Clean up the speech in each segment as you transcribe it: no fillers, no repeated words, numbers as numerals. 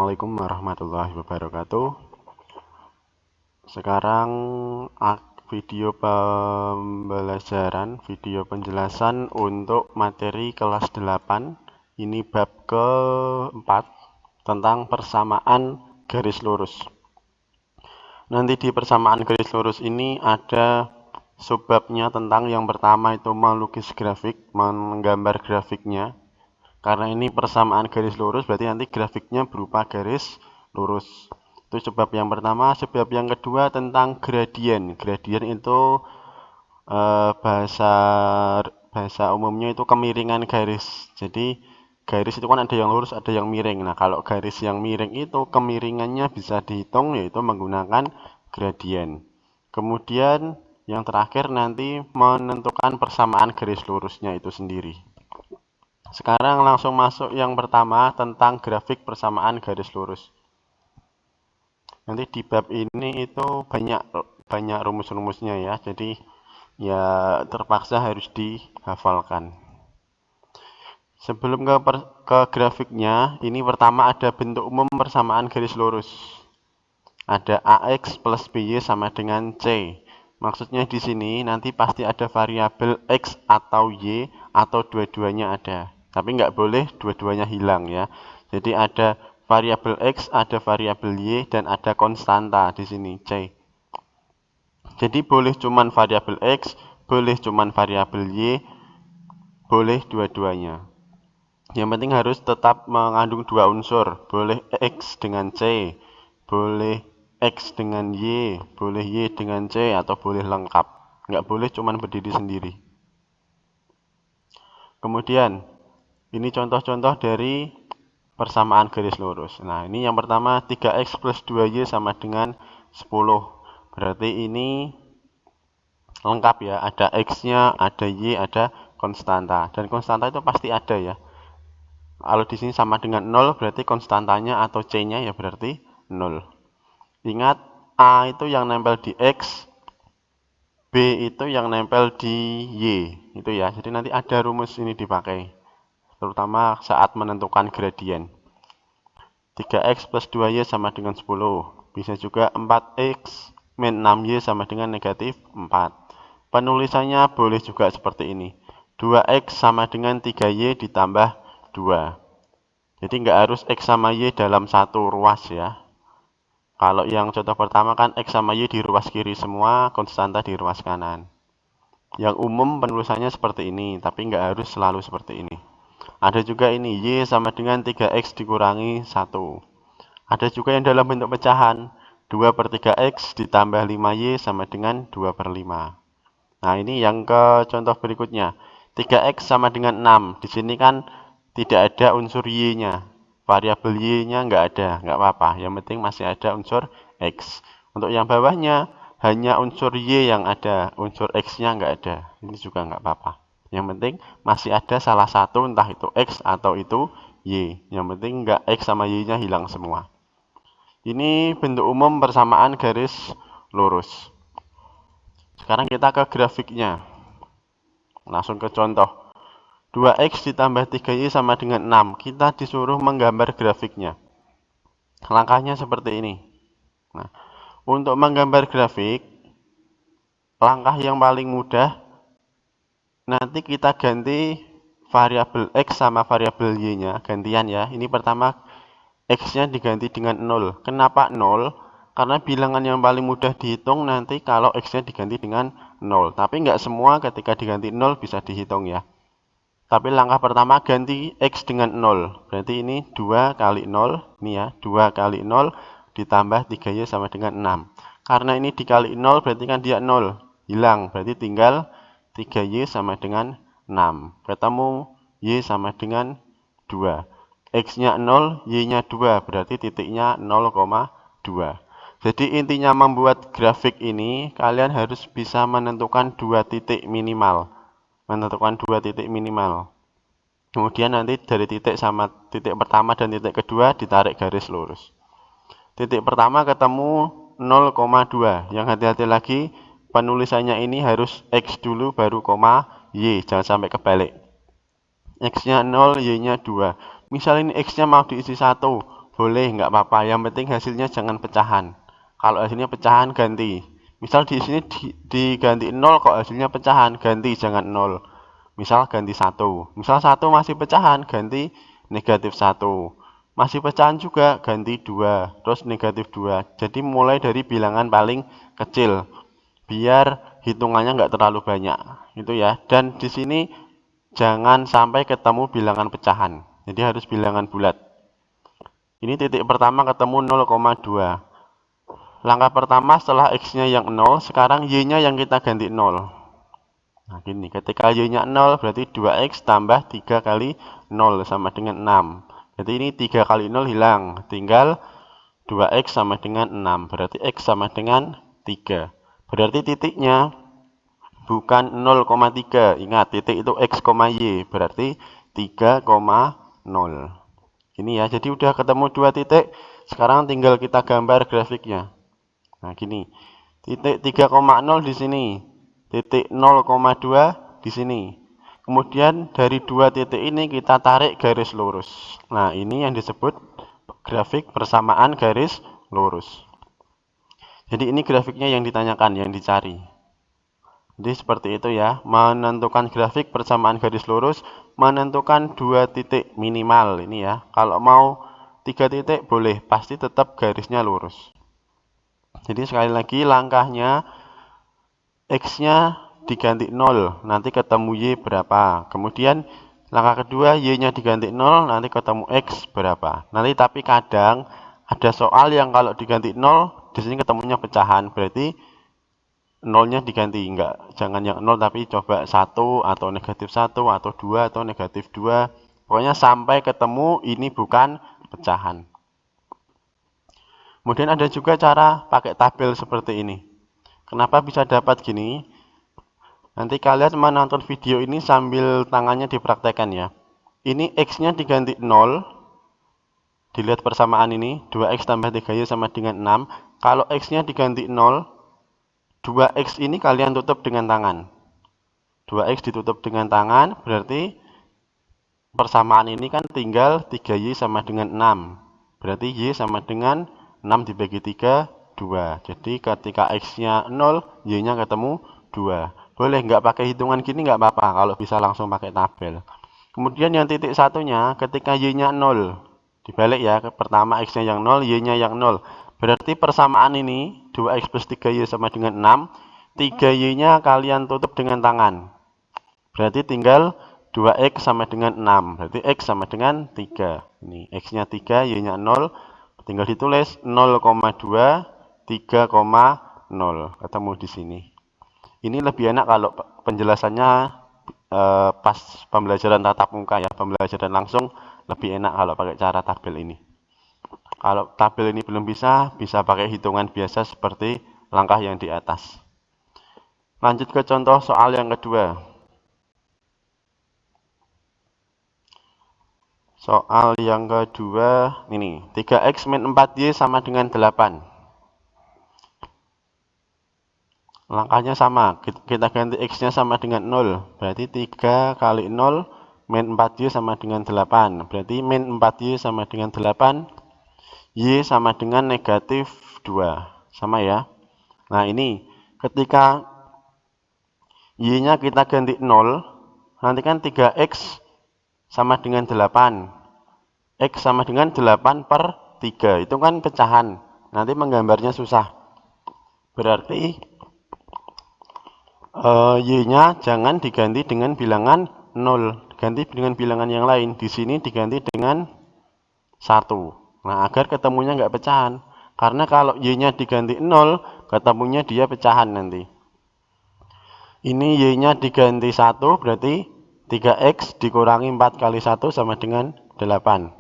Assalamualaikum warahmatullahi wabarakatuh. Sekarang video pembelajaran, video penjelasan untuk materi kelas 8. Ini bab keempat tentang persamaan garis lurus. Nanti di persamaan garis lurus ini ada subbabnya tentang yang pertama itu melukis grafik, menggambar grafiknya. Karena ini persamaan garis lurus, berarti nanti grafiknya berupa garis lurus. Itu sebab yang pertama. Sebab yang kedua tentang gradien. Gradien itu bahasa umumnya itu kemiringan garis. Jadi garis itu kan ada yang lurus, ada yang miring. Nah, kalau garis yang miring itu kemiringannya bisa dihitung, yaitu menggunakan gradien. Kemudian yang terakhir nanti menentukan persamaan garis lurusnya itu sendiri. Sekarang langsung masuk yang pertama tentang grafik persamaan garis lurus. Nanti di bab ini itu banyak rumus-rumusnya ya, jadi ya terpaksa harus dihafalkan. Sebelum ke grafiknya, ini pertama ada bentuk umum persamaan garis lurus. Ada AX plus BY sama dengan C. Maksudnya di sini nanti pasti ada variabel X atau Y atau dua-duanya ada. Tapi nggak boleh dua-duanya hilang ya. Jadi ada variabel X, ada variabel Y, dan ada konstanta di sini C. Jadi boleh cuman variabel X, boleh cuman variabel Y, boleh dua-duanya. Yang penting harus tetap mengandung dua unsur. Boleh X dengan C, boleh X dengan Y, boleh Y dengan C, atau boleh lengkap. Nggak boleh cuman berdiri sendiri. Kemudian ini contoh-contoh dari persamaan garis lurus. Nah, ini yang pertama 3x plus 2y sama dengan 10. Berarti ini lengkap ya. Ada x-nya, ada y, ada konstanta. Dan konstanta itu pasti ada ya. Kalau di sini sama dengan 0, berarti konstantanya atau c-nya ya berarti 0. Ingat, a itu yang nempel di x, b itu yang nempel di y. Itu ya. Jadi nanti ada rumus ini dipakai, terutama saat menentukan gradien. 3x plus 2y sama dengan 10. Bisa juga 4x min 6y sama dengan negatif 4. Penulisannya boleh juga seperti ini. 2x sama dengan 3y ditambah 2. Jadi nggak harus x sama y dalam satu ruas ya. Kalau yang contoh pertama kan x sama y di ruas kiri semua, konstanta di ruas kanan. Yang umum penulisannya seperti ini, tapi nggak harus selalu seperti ini. Ada juga ini, y sama dengan 3x dikurangi 1. Ada juga yang dalam bentuk pecahan, 2 per 3x ditambah 5y sama dengan 2 per 5. Nah, ini yang ke contoh berikutnya. 3x sama dengan 6. Di sini kan tidak ada unsur y-nya. Variabel y-nya nggak ada, nggak apa-apa. Yang penting masih ada unsur x. Untuk yang bawahnya, hanya unsur y yang ada, unsur x-nya nggak ada. Ini juga nggak apa-apa. Yang penting masih ada salah satu, entah itu x atau itu y. Yang penting nggak x sama y-nya hilang semua. Ini bentuk umum persamaan garis lurus. Sekarang kita ke grafiknya. Langsung ke contoh. 2x ditambah 3y sama dengan 6. Kita disuruh menggambar grafiknya. Langkahnya seperti ini. Nah, untuk menggambar grafik, langkah yang paling mudah, nanti kita ganti variabel x sama variabel y-nya, gantian ya. Ini pertama x-nya diganti dengan 0. Kenapa 0? Karena bilangan yang paling mudah dihitung nanti kalau x-nya diganti dengan 0. Tapi nggak semua ketika diganti 0 bisa dihitung ya. Tapi langkah pertama ganti x dengan 0. Berarti ini 2 kali 0. Ini ya, 2 kali 0 ditambah 3y sama dengan 6. Karena ini dikali 0 berarti kan dia 0. Hilang, berarti tinggal 3y sama dengan 6. Ketemu y sama dengan 2. X-nya 0, Y-nya 2, berarti titiknya 0,2. Jadi intinya membuat grafik ini, kalian harus bisa menentukan 2 titik minimal. Kemudian nanti dari titik sama titik pertama dan titik kedua ditarik garis lurus. Titik pertama ketemu 0,2. Yang hati-hati lagi, penulisannya ini harus X dulu baru koma Y, jangan sampai kebalik. X-nya 0, Y-nya 2. Misal ini X-nya mau diisi 1, boleh, nggak apa-apa. Yang penting hasilnya jangan pecahan. Kalau hasilnya pecahan ganti. Misal di sini diganti 0 kok hasilnya pecahan, ganti jangan 0. Misal ganti 1. Misal 1 masih pecahan, ganti negatif 1. Masih pecahan juga, ganti 2. Terus negatif 2. Jadi mulai dari bilangan paling kecil. Biar hitungannya nggak terlalu banyak. Itu ya. Dan di sini jangan sampai ketemu bilangan pecahan. Jadi harus bilangan bulat. Ini titik pertama ketemu 0,2. Langkah pertama setelah X-nya yang 0, sekarang Y-nya yang kita ganti 0. Nah, gini, ketika Y-nya 0, berarti 2X tambah 3 kali 0 sama dengan 6. Berarti ini 3 kali 0 hilang, tinggal 2X sama dengan 6. Berarti X sama dengan 3. Berarti titiknya bukan 0,3. Ingat, titik itu X, Y. Berarti 3,0. Ini ya, jadi udah ketemu dua titik. Sekarang tinggal kita gambar grafiknya. Nah, gini. Titik 3,0 di sini. Titik 0,2 di sini. Kemudian dari dua titik ini kita tarik garis lurus. Nah, ini yang disebut grafik persamaan garis lurus. Jadi ini grafiknya yang ditanyakan, yang dicari. Jadi seperti itu ya, menentukan grafik persamaan garis lurus, menentukan dua titik minimal ini ya. Kalau mau 3 titik boleh, pasti tetap garisnya lurus. Jadi sekali lagi langkahnya X-nya diganti 0, nanti ketemu Y berapa. Kemudian langkah kedua Y-nya diganti 0, nanti ketemu X berapa. Nanti tapi kadang ada soal yang kalau diganti 0, di sini ketemunya pecahan, berarti 0-nya diganti, enggak, jangan yang 0 tapi coba 1 atau negatif 1 atau 2 atau negatif 2. Pokoknya sampai ketemu ini bukan pecahan. Kemudian ada juga cara pakai tabel seperti ini. Kenapa bisa dapat gini? Nanti kalian menonton video ini sambil tangannya dipraktekkan ya. Ini X-nya diganti 0. Dilihat persamaan ini, 2X tambah 3Y sama dengan 6. Kalau X-nya diganti 0, 2X ini kalian tutup dengan tangan. 2X ditutup dengan tangan, berarti persamaan ini kan tinggal 3Y sama dengan 6. Berarti Y sama dengan 6 dibagi 3, 2. Jadi ketika X-nya 0, Y-nya ketemu 2. Boleh nggak pakai hitungan gini nggak apa-apa, kalau bisa langsung pakai tabel. Kemudian yang titik satunya, ketika Y-nya 0. Dibalik ya, pertama X-nya yang 0, Y-nya yang 0. Berarti persamaan ini, 2X plus 3Y sama dengan 6. 3Y-nya kalian tutup dengan tangan. Berarti tinggal 2X sama dengan 6. Berarti X sama dengan 3. Ini X-nya 3, Y-nya 0. Tinggal ditulis 0,2, 3,0. Ketemu di sini. Ini lebih enak kalau penjelasannya pas pembelajaran tatap muka ya. Pembelajaran langsung lebih enak kalau pakai cara tabel ini. Kalau tabel ini belum bisa pakai hitungan biasa seperti langkah yang di atas. Lanjut ke contoh soal yang kedua. Soal yang kedua, ini 3X min 4Y sama dengan 8. Langkahnya sama, kita ganti X-nya sama dengan 0. Berarti 3 kali 0 min 4Y sama dengan 8. Berarti min 4Y sama dengan 8. Y sama dengan negatif 2. Sama ya. Nah ini, ketika Y-nya kita ganti 0, nanti kan 3X sama dengan 8. X sama dengan 8 per 3. Itu kan pecahan. Nanti menggambarnya susah. Berarti Y-nya jangan diganti dengan bilangan 0. Ganti dengan bilangan yang lain. Di sini diganti dengan 1. Nah, agar ketemunya nggak pecahan. Karena kalau Y-nya diganti 0, ketemunya dia pecahan nanti. Ini Y-nya diganti 1, berarti 3X dikurangi 4 kali 1 sama dengan 8.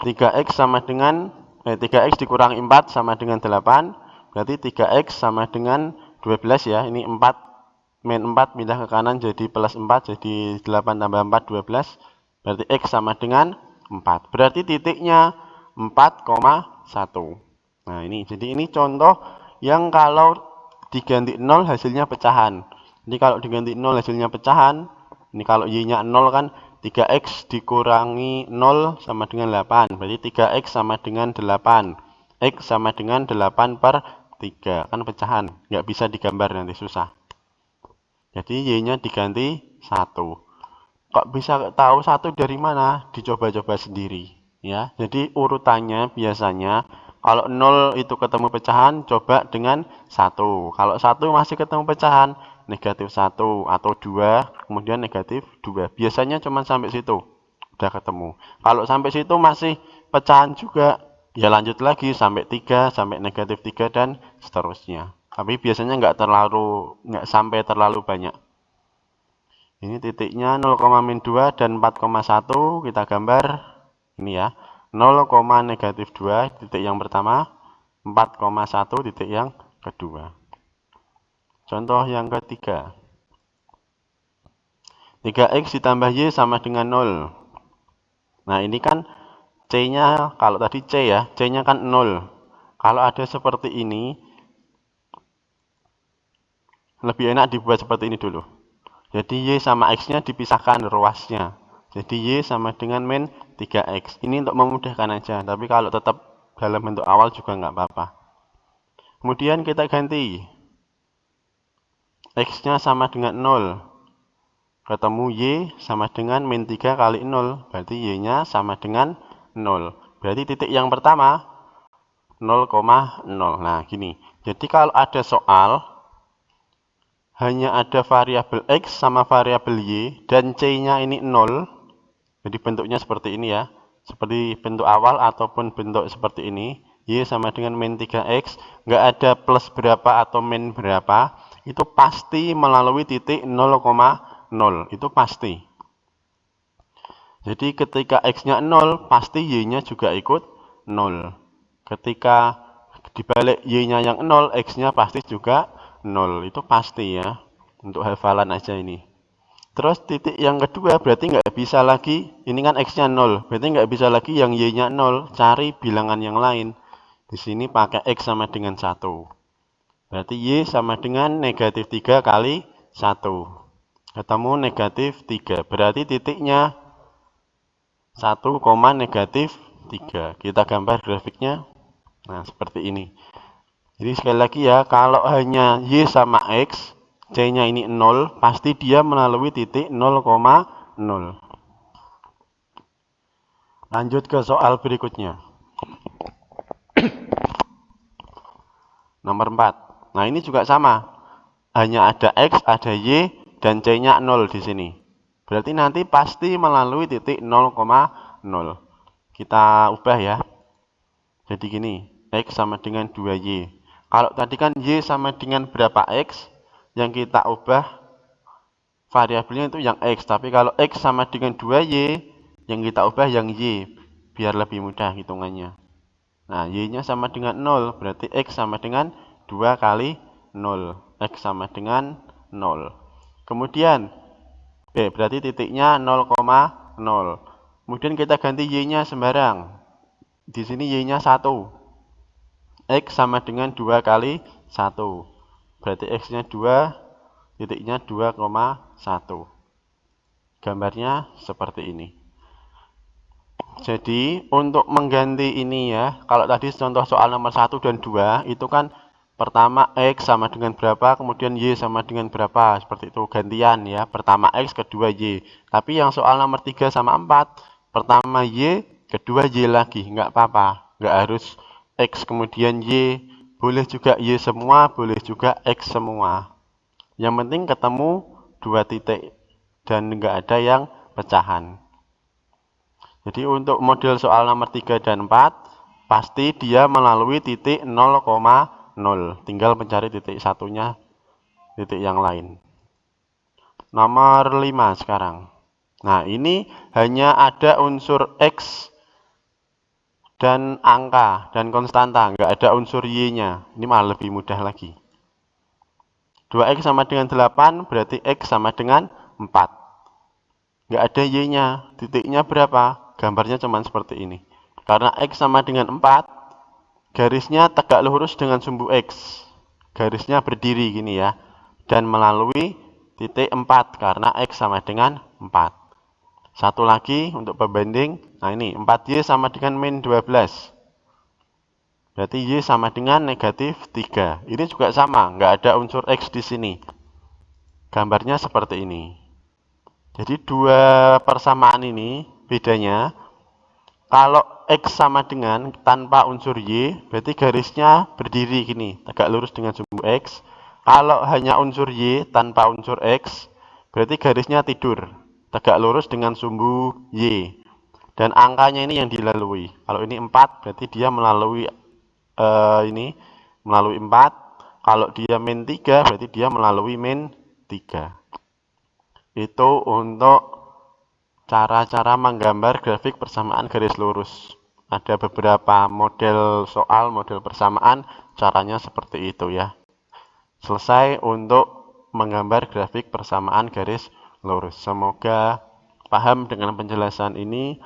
3X sama dengan 3X dikurangi 4 sama dengan 8. Berarti 3X sama dengan 12 ya. Ini 4 min 4 pindah ke kanan jadi plus 4. Jadi 8 tambah 4, 12. Berarti X sama dengan 4. Berarti titiknya 4,1. Nah ini, jadi ini contoh yang kalau diganti 0 hasilnya pecahan. Jadi kalau diganti 0 hasilnya pecahan. Ini kalau Y-nya 0 kan 3x dikurangi 0 sama dengan 8. Berarti 3x sama dengan 8. X sama dengan 8 per 3. Kan pecahan. Nggak bisa digambar nanti, susah. Jadi y-nya diganti 1. Kok bisa tahu 1 dari mana? Dicoba-coba sendiri. Ya, jadi urutannya biasanya kalau 0 itu ketemu pecahan, coba dengan 1. Kalau 1 masih ketemu pecahan, negatif 1 atau 2, kemudian negatif 2. Biasanya cuma sampai situ, udah ketemu. Kalau sampai situ masih pecahan juga, ya lanjut lagi sampai 3, sampai negatif 3, dan seterusnya. Tapi biasanya nggak sampai terlalu banyak. Ini titiknya 0,-2 dan 4,1 kita gambar. Ini ya, 0, negatif 2 titik yang pertama, 4,1 titik yang kedua. Contoh yang ketiga. 3x ditambah y sama dengan 0. Nah, ini kan C-nya, kalau tadi C ya, C-nya kan 0. Kalau ada seperti ini, lebih enak dibuat seperti ini dulu. Jadi y sama x-nya dipisahkan ruasnya. Jadi y sama dengan min 3x. Ini untuk memudahkan aja, tapi kalau tetap dalam bentuk awal juga nggak apa-apa. Kemudian kita ganti. X-nya sama dengan 0. Ketemu y sama dengan min 3 kali 0. Berarti y-nya sama dengan 0. Berarti titik yang pertama 0,0. Nah, gini. Jadi kalau ada soal, hanya ada variabel x sama variabel y, dan c-nya ini 0. Jadi bentuknya seperti ini ya. Seperti bentuk awal ataupun bentuk seperti ini. Y sama dengan min 3x. Nggak ada plus berapa atau min berapa. Itu pasti melalui titik 0,0. Itu pasti. Jadi ketika x-nya 0, pasti y-nya juga ikut 0. Ketika dibalik y-nya yang 0, x-nya pasti juga 0. Itu pasti ya. Untuk hafalan aja ini. Terus titik yang kedua berarti nggak bisa lagi, ini kan x-nya 0, berarti nggak bisa lagi yang y-nya 0, cari bilangan yang lain. Di sini pakai x sama dengan 1. Berarti y sama dengan negatif 3 kali 1. Ketemu negatif 3, berarti titiknya 1, negatif 3. Kita gambar grafiknya. Nah, seperti ini. Jadi sekali lagi ya, kalau hanya y sama x, c-nya ini 0, pasti dia melalui titik 0,0. Lanjut ke soal berikutnya. Nomor 4. Nah, ini juga sama. Hanya ada x, ada y, dan c-nya 0 di sini. Berarti nanti pasti melalui titik 0,0. Kita ubah ya. Jadi gini, x sama dengan 2y. Kalau tadi kan y sama dengan berapa x, yang kita ubah variabelnya itu yang x. Tapi kalau x sama dengan 2y, yang kita ubah yang y. Biar lebih mudah hitungannya. Nah, y-nya sama dengan 0. Berarti x sama dengan 2 kali 0. X sama dengan 0. Kemudian, berarti titiknya 0,0. Kemudian kita ganti y-nya sembarang. Di sini y-nya 1. X sama dengan 2 kali 1. Berarti x-nya 2, titiknya 2,1. Gambarnya seperti ini. Jadi, untuk mengganti ini ya, kalau tadi contoh soal nomor 1 dan 2, itu kan pertama x sama dengan berapa, kemudian y sama dengan berapa. Seperti itu, gantian ya. Pertama x, kedua y. Tapi yang soal nomor 3 sama 4, pertama y, kedua y lagi. Nggak apa-apa. Nggak harus x kemudian y. Boleh juga y semua, boleh juga x semua. Yang penting ketemu 2 titik dan nggak ada yang pecahan. Jadi untuk model soal nomor 3 dan 4, pasti dia melalui titik 0,0. Tinggal mencari titik satunya, titik yang lain. Nomor 5 sekarang. Nah, ini hanya ada unsur x dan angka dan konstanta, nggak ada unsur y-nya. Ini malah lebih mudah lagi. 2x sama dengan 8, berarti x sama dengan 4. Nggak ada y-nya. Titiknya berapa? Gambarnya cuma seperti ini. Karena x sama dengan 4, garisnya tegak lurus dengan sumbu x. Garisnya berdiri gini ya. Dan melalui titik 4, karena x sama dengan 4. Satu lagi untuk pembanding. Nah ini 4Y sama dengan min 12. Berarti Y sama dengan negatif 3. Ini juga sama, nggak ada unsur X di sini. Gambarnya seperti ini. Jadi dua persamaan ini bedanya, kalau X sama dengan tanpa unsur Y, berarti garisnya berdiri gini, tegak lurus dengan sumbu X. Kalau hanya unsur Y tanpa unsur X, berarti garisnya tidur, tegak lurus dengan sumbu Y. Dan angkanya ini yang dilalui. Kalau ini 4, berarti dia melalui melalui 4. Kalau dia min 3, berarti dia melalui min 3. Itu untuk cara-cara menggambar grafik persamaan garis lurus. Ada beberapa model soal, model persamaan, caranya seperti itu ya. Selesai untuk menggambar grafik persamaan garis lurus. Semoga paham dengan penjelasan ini,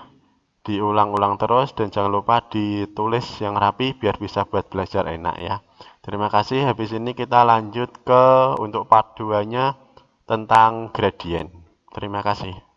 diulang-ulang terus, dan jangan lupa ditulis yang rapi biar bisa buat belajar enak ya. Terima kasih, habis ini kita lanjut ke untuk part 2-nya tentang gradien. Terima kasih.